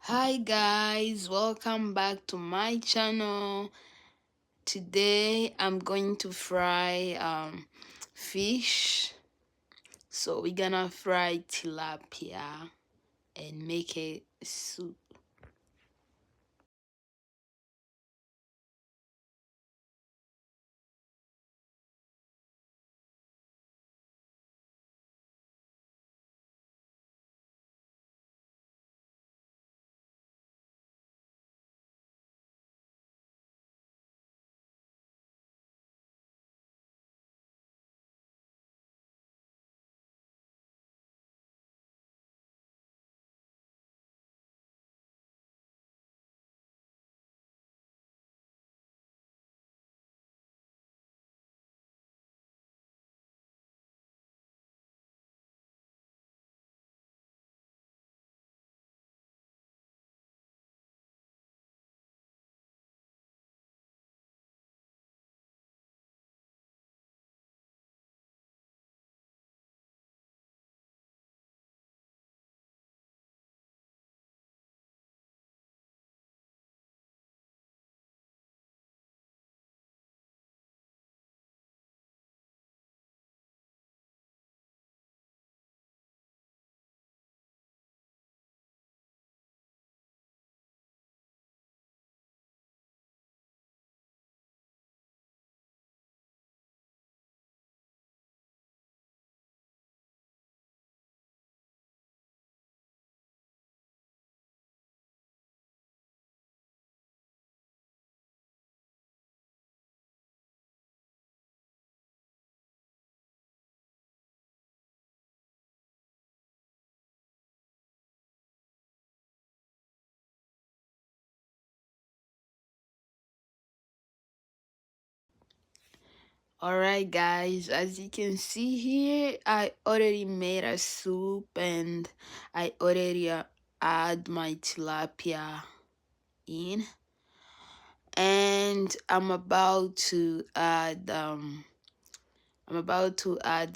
Hi guys, welcome back to my channel. Today I'm going to fry fish. So we're gonna fry tilapia and make a soup. Alright guys, as you can see here, I already made a soup and I already add my tilapia in, and I'm about to add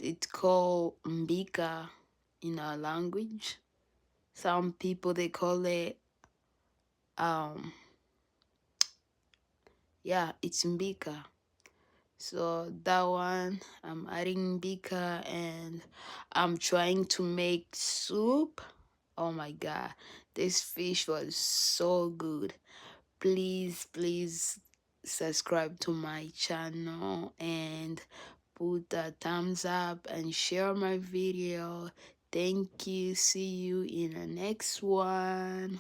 it's called mbika in our language. Some people they call it um yeah, it's mbika. So that one I'm adding mbika and I'm trying to make soup. Oh my god, this fish was so good. Please subscribe to my channel and put a thumbs up and share my video. Thank you. See you in the next one.